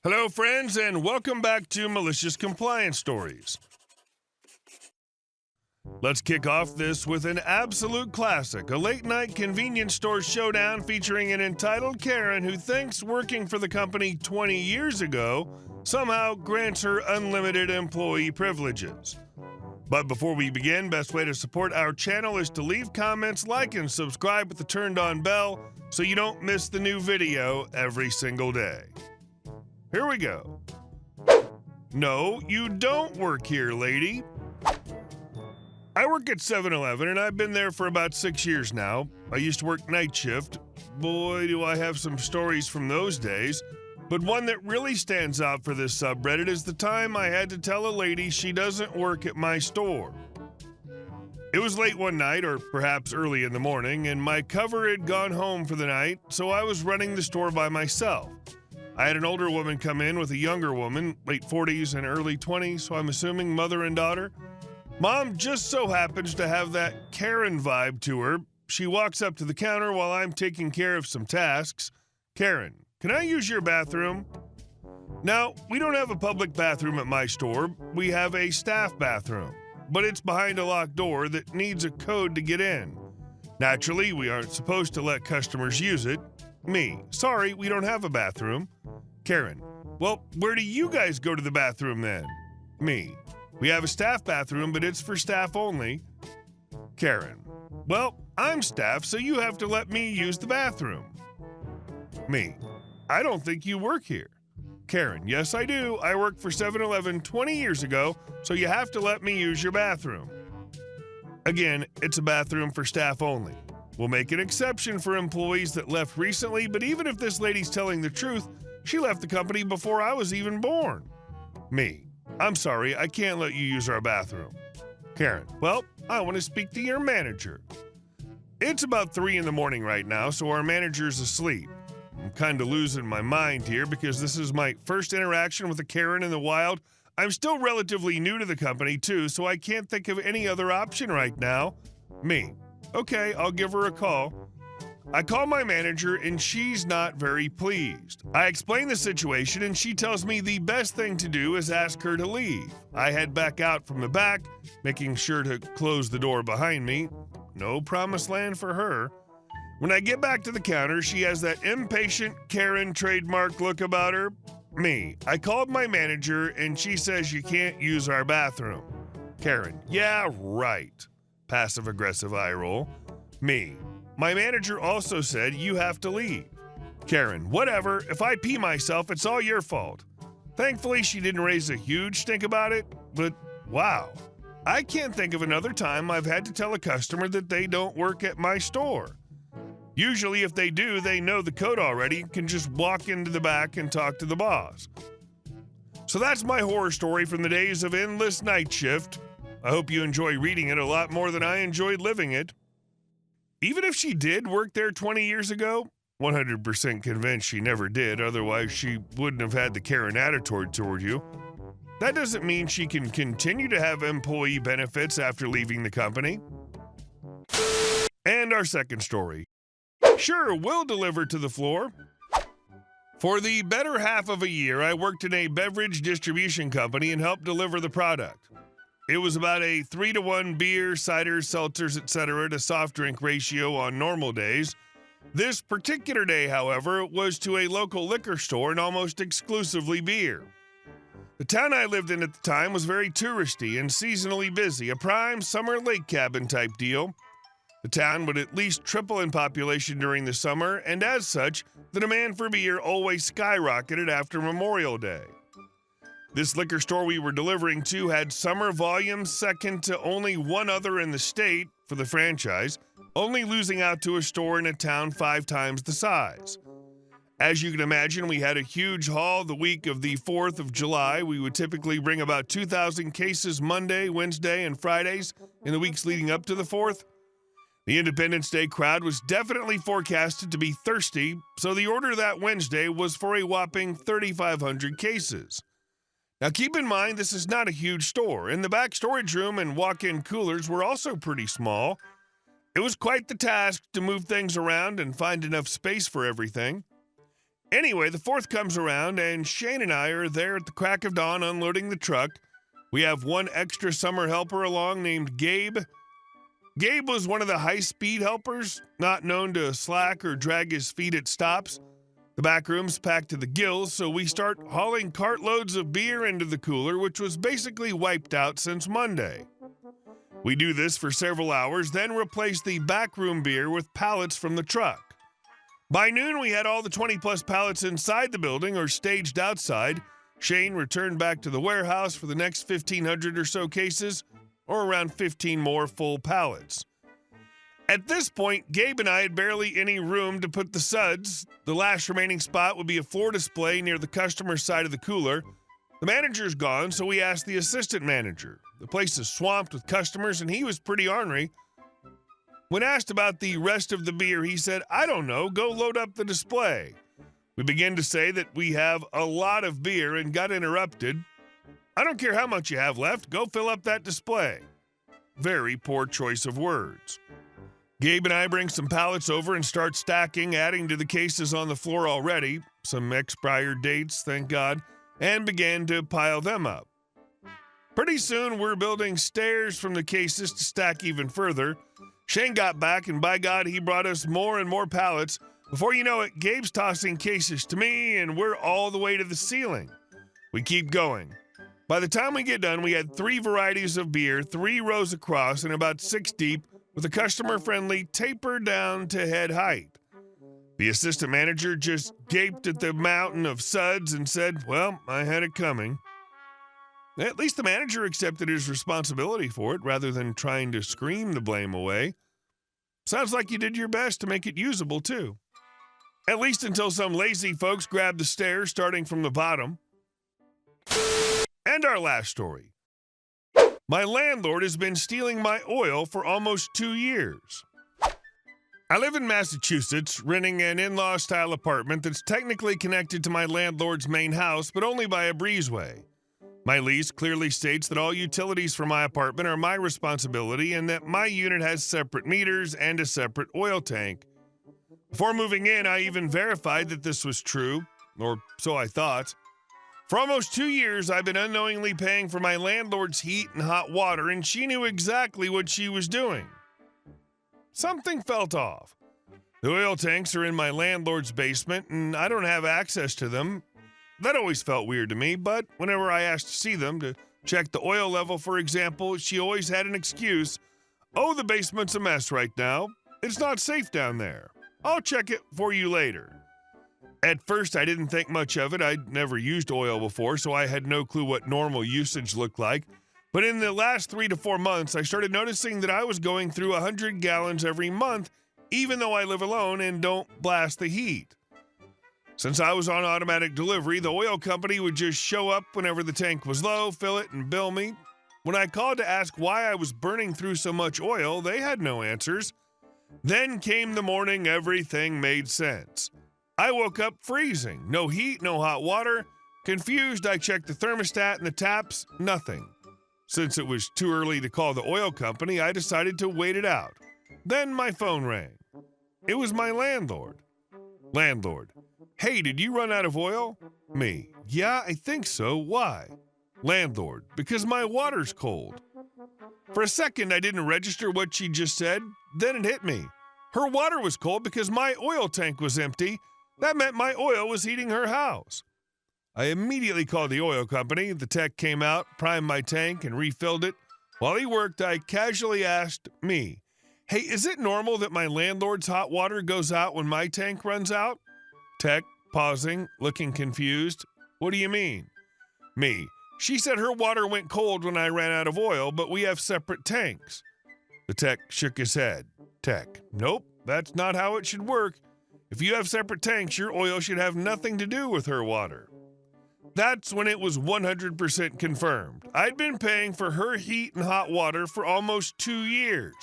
Hello, friends, and welcome back to Malicious Compliance Stories. Let's kick off this with an absolute classic, a late-night convenience store showdown featuring an entitled Karen who thinks working for the company 20 years ago somehow grants her unlimited employee privileges. But before we begin, best way to support our channel is to leave comments, like, and subscribe with the turned-on bell so you don't miss the new video every single day. Here we go. No, you don't work here, lady. I work at 7-Eleven, and I've been there for about 6 years now. I used to work night shift. Boy, do I have some stories from those days. But one that really stands out for this subreddit is the time I had to tell a lady she doesn't work at my store. It was late one night, or perhaps early in the morning, and my cover had gone home for the night, so I was running the store by myself. I had an older woman come in with a younger woman, late 40s and early 20s, so I'm assuming mother and daughter. Mom just so happens to have that Karen vibe to her. She walks up to the counter while I'm taking care of some tasks. Karen, can I use your bathroom? Now, we don't have a public bathroom at my store. We have a staff bathroom, but it's behind a locked door that needs a code to get in. Naturally, we aren't supposed to let customers use it. Me, sorry, we don't have a bathroom. Karen, well, where do you guys go to the bathroom then? Me, we have a staff bathroom, but it's for staff only. Karen, well, I'm staff, so you have to let me use the bathroom. Me, I don't think you work here. Karen, yes, I do. I worked for 7-Eleven 20 years ago, so you have to let me use your bathroom. Again, it's a bathroom for staff only. We'll make an exception for employees that left recently, but even if this lady's telling the truth, she left the company before I was even born. Me, I'm sorry, I can't let you use our bathroom. Karen, well, I want to speak to your manager. It's about 3 in the morning right now, so our manager's asleep. I'm kind of losing my mind here because this is my first interaction with a Karen in the wild. I'm still relatively new to the company too, so I can't think of any other option right now. Me, okay, I'll give her a call. I call my manager and she's not very pleased. I explain the situation and she tells me the best thing to do is ask her to leave. I head back out from the back, making sure to close the door behind me. No promised land for her. When I get back to the counter, she has that impatient Karen trademark look about her. Me, I called my manager and she says you can't use our bathroom. Karen, yeah, right. Passive-aggressive eye roll. Me, my manager also said you have to leave. Karen, whatever. If I pee myself, it's all your fault. Thankfully, she didn't raise a huge stink about it, but wow. I can't think of another time I've had to tell a customer that they don't work at my store. Usually, if they do, they know the code already and can just walk into the back and talk to the boss. So that's my horror story from the days of endless night shift. I hope you enjoy reading it a lot more than I enjoyed living it. Even if she did work there 20 years ago, 100% convinced she never did, otherwise she wouldn't have had the Karen attitude toward you. That doesn't mean she can continue to have employee benefits after leaving the company. And our second story. Sure, we'll deliver to the floor. For the better half of a year, I worked in a beverage distribution company and helped deliver the product. It was about a 3-to-1 beer, cider, seltzers, etc. to soft drink ratio on normal days. This particular day, however, was to a local liquor store and almost exclusively beer. The town I lived in at the time was very touristy and seasonally busy, a prime summer lake cabin type deal. The town would at least triple in population during the summer, and as such, the demand for beer always skyrocketed after Memorial Day. This liquor store we were delivering to had summer volume second to only one other in the state for the franchise, only losing out to a store in a town 5 times the size. As you can imagine, we had a huge haul the week of the 4th of July. We would typically bring about 2,000 cases Monday, Wednesday, and Fridays in the weeks leading up to the 4th. The Independence Day crowd was definitely forecasted to be thirsty, so the order that Wednesday was for a whopping 3,500 cases. Now keep in mind this is not a huge store, and the back storage room and walk-in coolers were also pretty small. It was quite the task to move things around and find enough space for everything. Anyway, the 4th comes around, and Shane and I are there at the crack of dawn unloading the truck. We have one extra summer helper along named Gabe. Gabe was one of the high-speed helpers, not known to slack or drag his feet at stops. The back room's packed to the gills, so we start hauling cartloads of beer into the cooler, which was basically wiped out since Monday. We do this for several hours, then replace the backroom beer with pallets from the truck. By noon, we had all the 20-plus pallets inside the building or staged outside. Shane returned back to the warehouse for the next 1,500 or so cases, or around 15 more full pallets. At this point, Gabe and I had barely any room to put the suds. The last remaining spot would be a floor display near the customer side of the cooler. The manager's gone, so we asked the assistant manager. The place is swamped with customers, and he was pretty ornery. When asked about the rest of the beer, he said, "I don't know, go load up the display." We began to say that we have a lot of beer and got interrupted. "I don't care how much you have left, go fill up that display." Very poor choice of words. Gabe and I bring some pallets over and start stacking, adding to the cases on the floor already, some expired dates, thank God, and began to pile them up. Pretty soon, we're building stairs from the cases to stack even further. Shane got back, and by God, he brought us more and more pallets. Before you know it, Gabe's tossing cases to me, and we're all the way to the ceiling. We keep going. By the time we get done, we had 3 varieties of beer, 3 rows across, and about 6 deep, with a customer-friendly taper down to head height. The assistant manager just gaped at the mountain of suds and said, "Well, I had it coming." At least the manager accepted his responsibility for it rather than trying to scream the blame away. Sounds like you did your best to make it usable, too. At least until some lazy folks grabbed the stairs starting from the bottom. And our last story. My landlord has been stealing my oil for almost 2 years. I live in Massachusetts, renting an in-law style apartment that's technically connected to my landlord's main house, but only by a breezeway. My lease clearly states that all utilities for my apartment are my responsibility and that my unit has separate meters and a separate oil tank. Before moving in, I even verified that this was true, or so I thought. For almost 2 years, I've been unknowingly paying for my landlord's heat and hot water, and she knew exactly what she was doing. Something felt off. The oil tanks are in my landlord's basement, and I don't have access to them. That always felt weird to me, but whenever I asked to see them, to check the oil level, for example, she always had an excuse. "Oh, the basement's a mess right now. It's not safe down there. I'll check it for you later." At first, I didn't think much of it. I'd never used oil before, so I had no clue what normal usage looked like. But in the last 3 to 4 months, I started noticing that I was going through 100 gallons every month, even though I live alone and don't blast the heat. Since I was on automatic delivery, the oil company would just show up whenever the tank was low, fill it, and bill me. When I called to ask why I was burning through so much oil, they had no answers. Then came the morning everything made sense. I woke up freezing. No heat, no hot water. Confused, I checked the thermostat and the taps. Nothing. Since it was too early to call the oil company, I decided to wait it out. Then my phone rang. It was my landlord. Landlord: "Hey, did you run out of oil?" Me: "Yeah, I think so. Why?" Landlord: "Because my water's cold." For a second, I didn't register what she just said. Then it hit me. Her water was cold because my oil tank was empty. That meant my oil was heating her house. I immediately called the oil company. The tech came out, primed my tank, and refilled it. While he worked, I casually asked me, "Hey, is it normal that my landlord's hot water goes out when my tank runs out?" Tech, pausing, looking confused. "What do you mean?" Me: "She said her water went cold when I ran out of oil, but we have separate tanks." The tech shook his head. Tech: "Nope, that's not how it should work. If you have separate tanks, your oil should have nothing to do with her water." That's when it was 100% confirmed. I'd been paying for her heat and hot water for almost 2 years.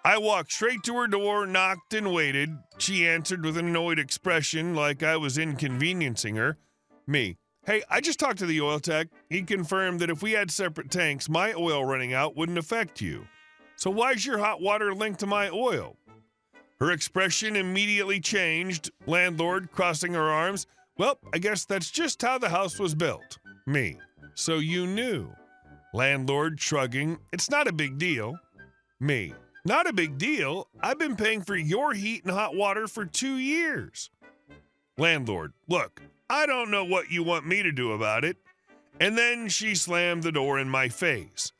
I walked straight to her door, knocked, and waited. She answered with an annoyed expression like I was inconveniencing her. Me: "Hey, I just talked to the oil tech. He confirmed that if we had separate tanks, my oil running out wouldn't affect you. So why's your hot water linked to my oil?" Her expression immediately changed. Landlord crossing her arms. Well, I guess that's just how the house was built. Me. So you knew. Landlord shrugging. It's not a big deal. Me. Not a big deal. I've been paying for your heat and hot water for 2 years. Landlord. Look, I don't know what you want me to do about it. And then she slammed the door in my face.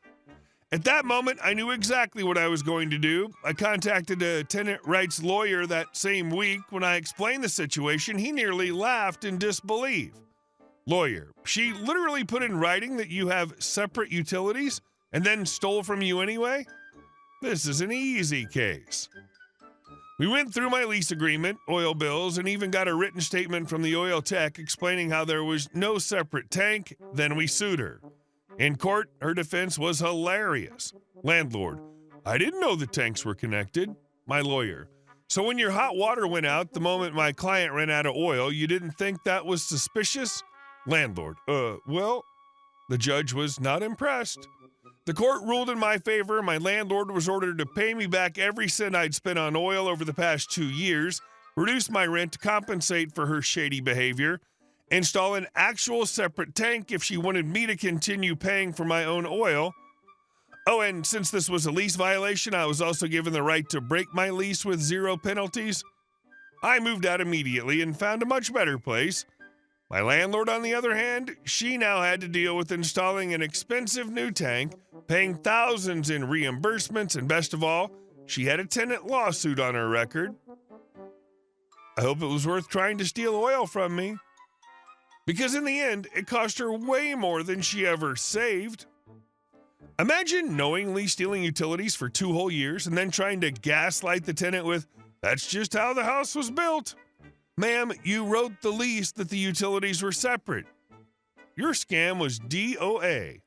At that moment, I knew exactly what I was going to do. I contacted a tenant rights lawyer that same week. When I explained the situation, he nearly laughed in disbelief. Lawyer, she literally put in writing that you have separate utilities and then stole from you anyway? This is an easy case. We went through my lease agreement, oil bills, and even got a written statement from the oil tech explaining how there was no separate tank. Then we sued her. In court, her defense was hilarious. Landlord, I didn't know the tanks were connected. My lawyer, so when your hot water went out the moment my client ran out of oil, you didn't think that was suspicious? Landlord, well, the judge was not impressed. The court ruled in my favor. My landlord was ordered to pay me back every cent I'd spent on oil over the past 2 years, reduce my rent to compensate for her shady behavior, install an actual separate tank if she wanted me to continue paying for my own oil. Oh, and since this was a lease violation, I was also given the right to break my lease with 0 penalties. I moved out immediately and found a much better place. My landlord, on the other hand, she now had to deal with installing an expensive new tank, paying thousands in reimbursements, and best of all, she had a tenant lawsuit on her record. I hope it was worth trying to steal oil from me, because in the end, it cost her way more than she ever saved. Imagine knowingly stealing utilities for 2 whole years and then trying to gaslight the tenant with, "That's just how the house was built." Ma'am, you wrote the lease that the utilities were separate. Your scam was DOA.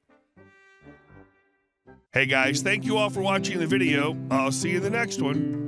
Hey guys, thank you all for watching the video. I'll see you in the next one.